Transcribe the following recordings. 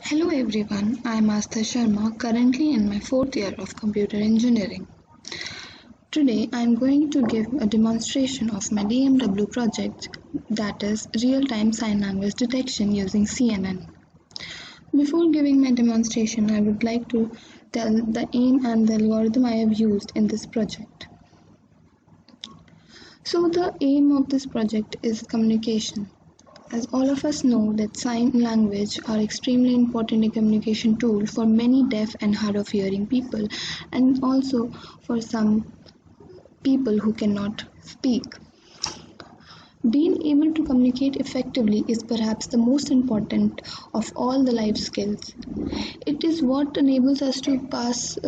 Hello everyone, I am Aastha Sharma, currently in my fourth year of computer engineering. Today I am going to give a demonstration of my DMW project, that is real-time sign language detection using CNN. Before giving my demonstration, I would like to tell the aim and the algorithm I have used in this project. So the aim of this project is communication. As all of us know that sign language are extremely important communication tool for many deaf and hard of hearing people, and also for some people who cannot speak. Being able to communicate effectively is perhaps the most important of all the life skills. It is what enables us to pass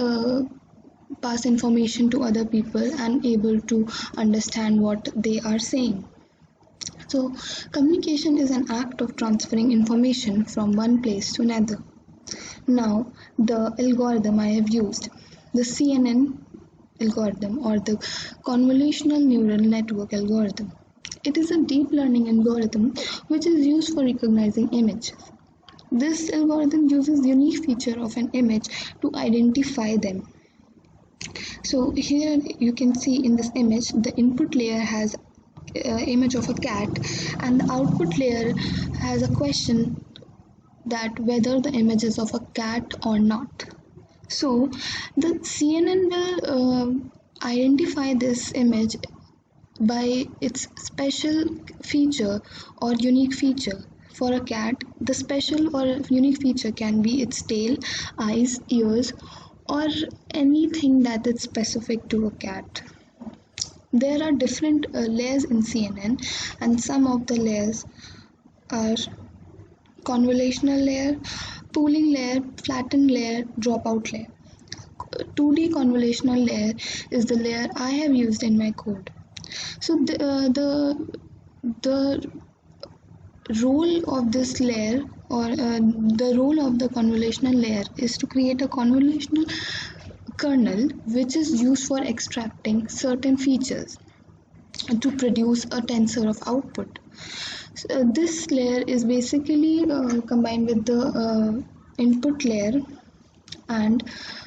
information to other people and able to understand what they are saying. So, communication is an act of transferring information from one place to another. Now, the algorithm I have used, the CNN algorithm or the convolutional neural network algorithm. It is a deep learning algorithm which is used for recognizing images. This algorithm uses the unique feature of an image to identify them. So here you can see in this image the input layer has image of a cat and the output layer has a question that whether the image is of a cat or not. So the CNN will identify this image by its special feature or unique feature. For a cat, the special or unique feature can be its tail, eyes, ears, or anything that is specific to a cat. There are different layers in CNN, and some of the layers are convolutional layer, pooling layer, flattened layer, dropout layer. 2D convolutional layer is the layer I have used in my code. So the role of this layer or the role of the convolutional layer is to create a convolutional kernel which is used for extracting certain features to produce a tensor of output. So, this layer is basically combined with the input layer, and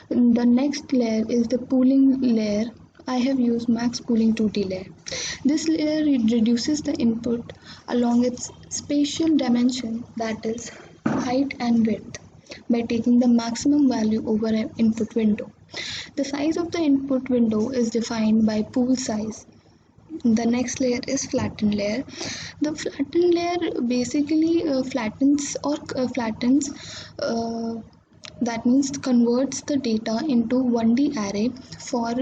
the next layer is the pooling layer. I have used max pooling 2D layer. This layer reduces the input along its spatial dimension, that is height and width, by taking the maximum value over an input window. The size of the input window is defined by pool size. The next layer is flattened layer. The flattened layer basically flattens that means converts the data into 1D array for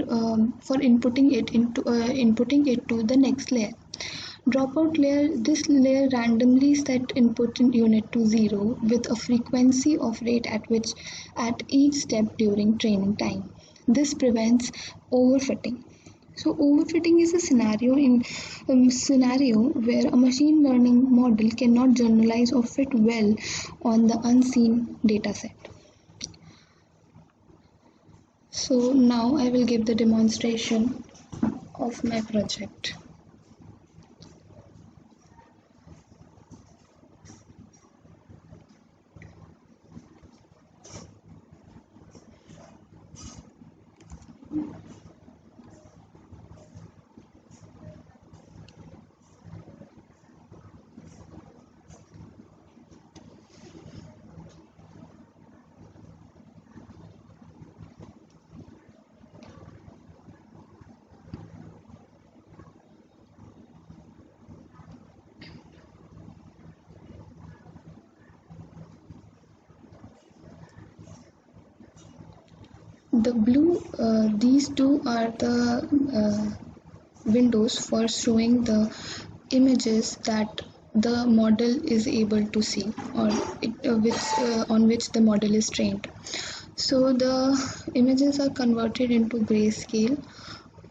inputting it to the next layer. Dropout layer, this layer randomly set input unit to 0 with a frequency of rate at each step during training time. This prevents overfitting. So overfitting is a scenario where a machine learning model cannot generalize or fit well on the unseen dataset. So now I will give the demonstration of my project. The blue, these two are the windows for showing the images that the model is able to see, or on which the model is trained. So the images are converted into grayscale.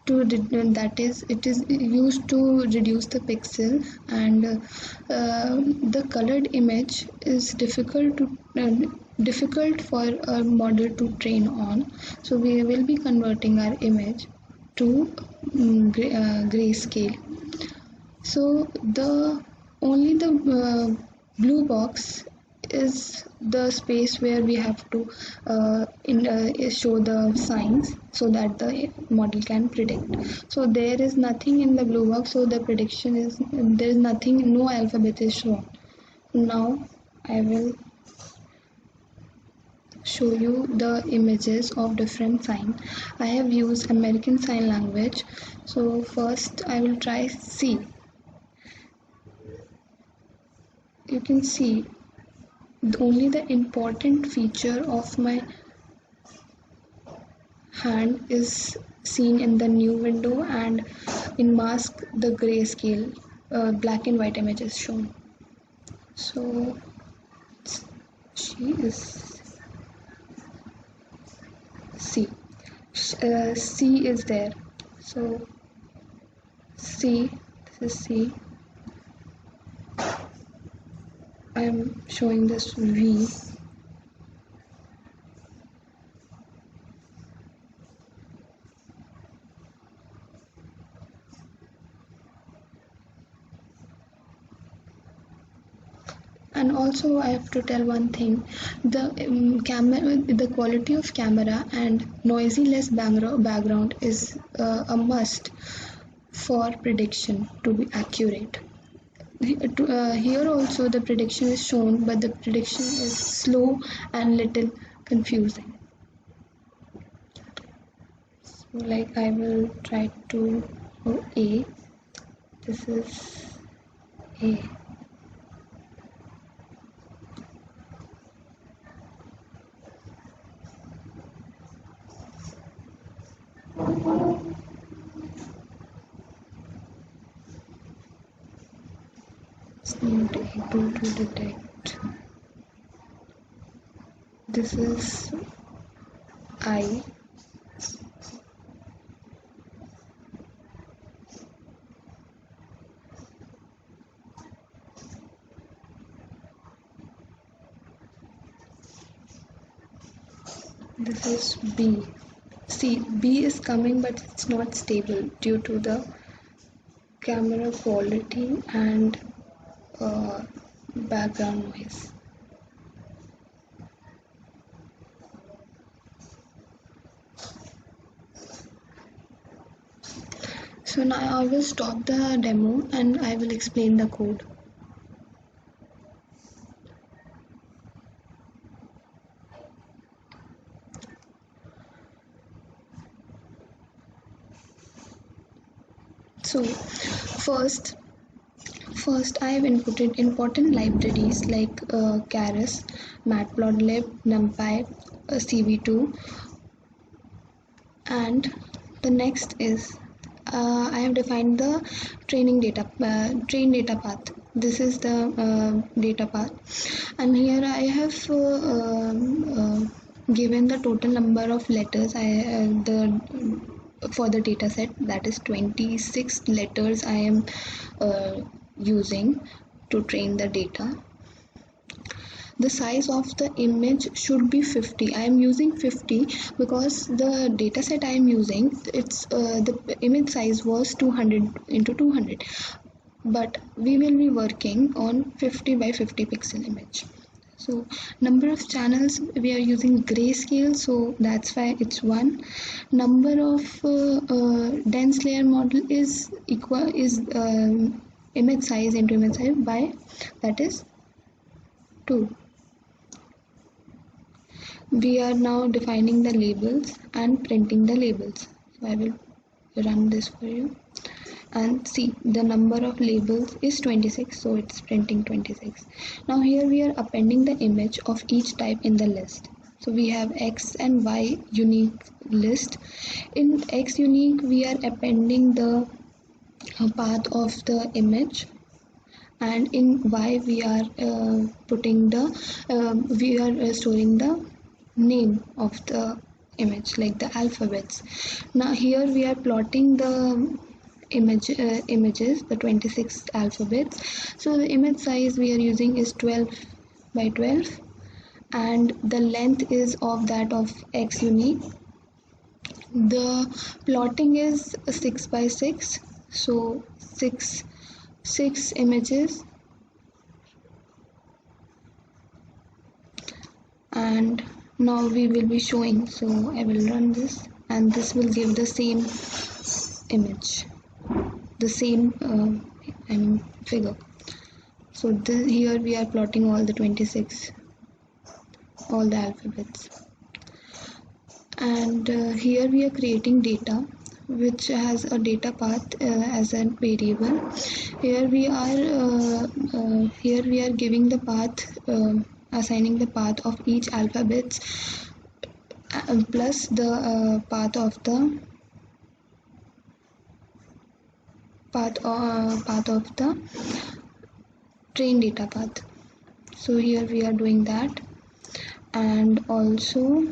That is, it is used to reduce the pixel, and the colored image is difficult for a model to train on. So we will be converting our image to grayscale. So only the blue box is the space where we have to show the signs so that the model can predict. So there is nothing in the blue box, so the prediction is there is nothing, no alphabet is shown. Now I will show you the images of different sign. I have used American Sign Language. So first I will try C. You can see only the important feature of my hand is seen in the new window, and in mask the grayscale black and white image is shown. So she is C. C is there. So C, this is C. I am showing this V. And also I have to tell one thing, the quality of camera and noisy less background is a must for prediction to be accurate. Here also the prediction is shown, but the prediction is slow and little confusing. So like I will try to go A. This is A. It's not able to detect. This is I. This is B. See, B is coming, but it's not stable due to the camera quality and background noise. So now I will stop the demo and I will explain the code. So first I have inputted important libraries like Keras, Matplotlib, NumPy, CV2, and the next is I have defined the train data path. This is the data path, and here I have given the total number of letters for the data set, that is 26 letters I am using to train the data. The size of the image should be 50. I am using 50 because the data set I am using, it's the image size was 200 into 200, but we will be working on 50 by 50 pixel image. So number of channels, we are using grayscale, so that's why it's 1. Number of dense layer model is image size into image size by, that is 2. We are now defining the labels and printing the labels. So I will run this for you and see the number of labels is 26, so it's printing 26. Now here we are appending the image of each type in the list. So we have X and Y unique list. In X unique we are appending the path of the image, and in Y we are storing the name of the image, like the alphabets. Now here we are plotting the images, the 26 alphabets. So the image size we are using is 12 by 12, and the length is of that of X unique. The plotting is 6 by 6, so 6 images and now we will be showing. So I will run this, and this will give the same image, the same figure. So here we are plotting all the 26, all the alphabets, and here we are creating data which has a data path as a variable. Here we are giving the path, assigning the path of each alphabet plus the path of the train data path. So here we are doing that, and also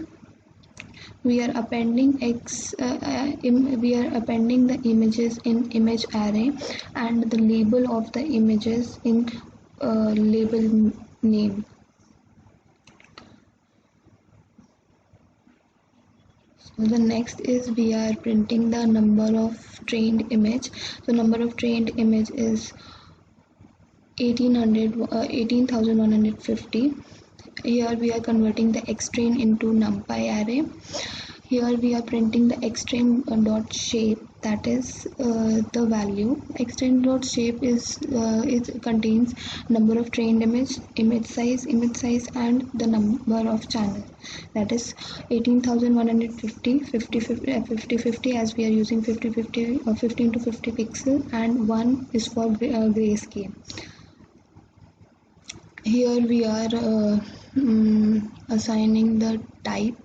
we are appending the images in image array, and the label of the images in label name. So the next is we are printing the number of trained image. So number of trained image is 18,150. Here we are converting the xtrain into numpy array. Here we are printing the xtrain dot shape, that is the value. Xtrain dot shape is it contains number of trained image size, and the number of channel, that is 18,150, 50 as we are using 50 or 15 to 50 pixel, and 1 is for grayscale. Here we are assigning the type,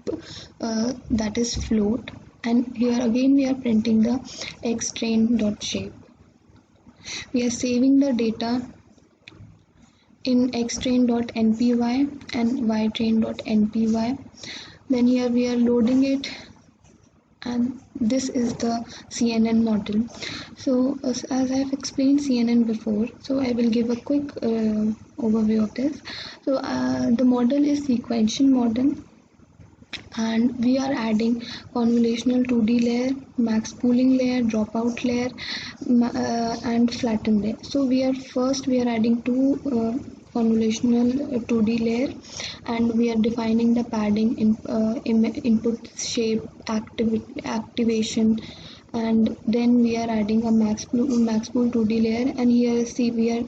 that is float, and here again we are printing the xtrain dot shape. We are saving the data in xtrain.npy and ytrain.npy. Then here we are loading it, and this is the CNN model. So as I have explained CNN before, so I will give a quick overview of this. So the model is sequential model, and we are adding convolutional 2D layer, max pooling layer, dropout layer, and flatten layer. So we are adding two convolutional 2D layer, and we are defining the padding in input shape activation, and then we are adding a max pool 2D layer, and here see we are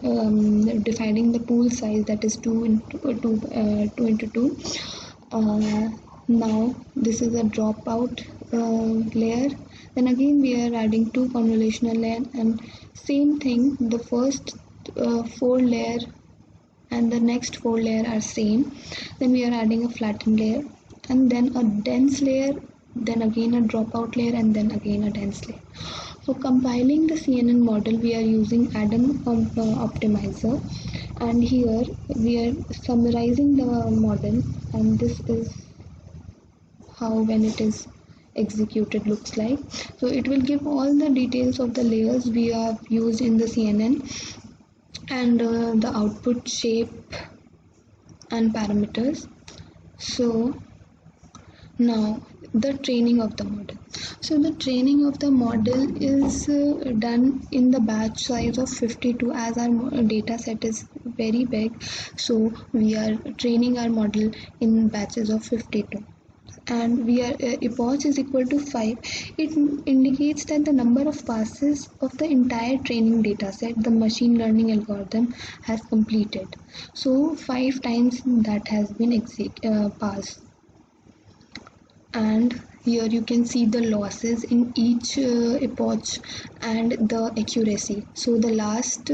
defining the pool size, that is 2 into 2. Now this is a dropout layer. Then again we are adding two convolutional layer, and same thing, the first 4 layer and the next 4 layer are same. Then we are adding a flattened layer, and then a dense layer, then again a dropout layer, and then again a dense layer. For compiling the CNN model, we are using Adam optimizer, and here we are summarizing the model, and this is how when it is executed looks like. So it will give all the details of the layers we have used in the CNN, and the output shape and parameters. So now the training of the model. So the training of the model is done in the batch size of 52, as our data set is very big, so we are training our model in batches of 52, and we are epoch is equal to 5. It indicates that the number of passes of the entire training data set the machine learning algorithm has completed. So 5 times that has been passed. And here you can see the losses in each epoch and the accuracy. So the last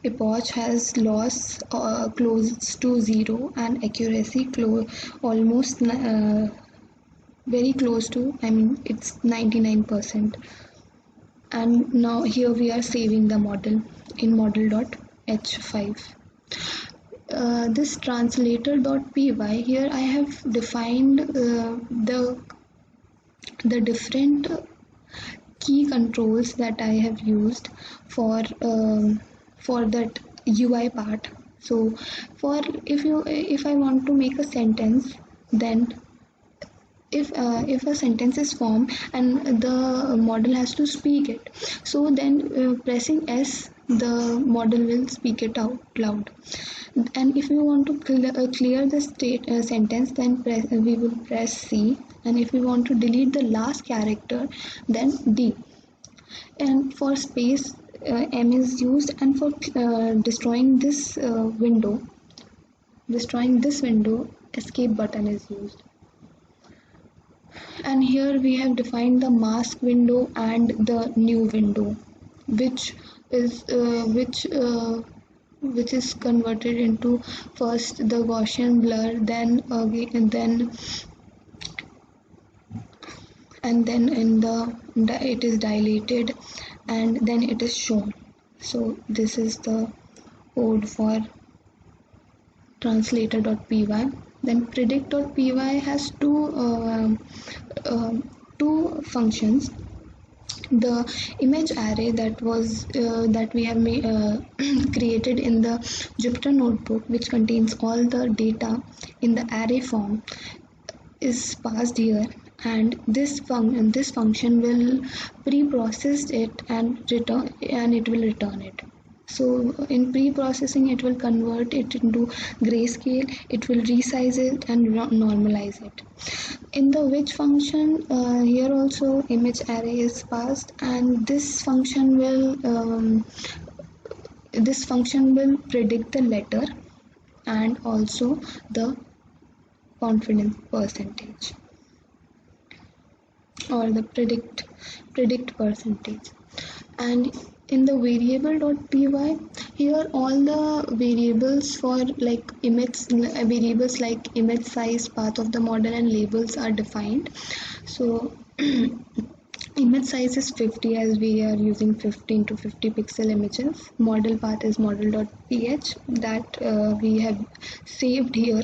epoch has loss close to 0, and accuracy almost very close to, it's 99%. And now here we are saving the model in model.h5. This translator.py, here I have defined the different key controls that I have used for that UI part. So if I want to make a sentence, then if a sentence is formed and the model has to speak it, so then pressing S, the model will speak it out loud. And if we want to clear the sentence, then we will press C. And if we want to delete the last character, then D. And for space, M is used. And for destroying this window, escape button is used. And here we have defined the mask window and the new window, which is converted into first the Gaussian blur, then in the it is dilated, and then it is shown. So this is the code for translator.py. Then predict.py has two functions. The image array that we have created in the Jupyter notebook, which contains all the data in the array form, is passed here, and this function will pre-process it and it will return it. So in pre-processing, it will convert it into grayscale, it will resize it and normalize it. In the which function, here also image array is passed, and this function will predict the letter and also the confidence percentage, or the predict percentage. And in the variable.py, here all the variables for variables like image size, path of the model, and labels are defined. So image size is 50, as we are using 15 to 50 pixel images. Model path is model.ph, that we have saved here.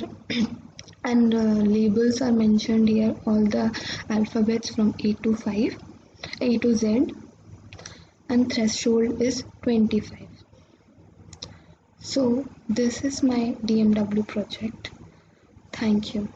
And labels are mentioned here, all the alphabets from A to Z, and threshold is 25. So this is my DMW project. Thank you.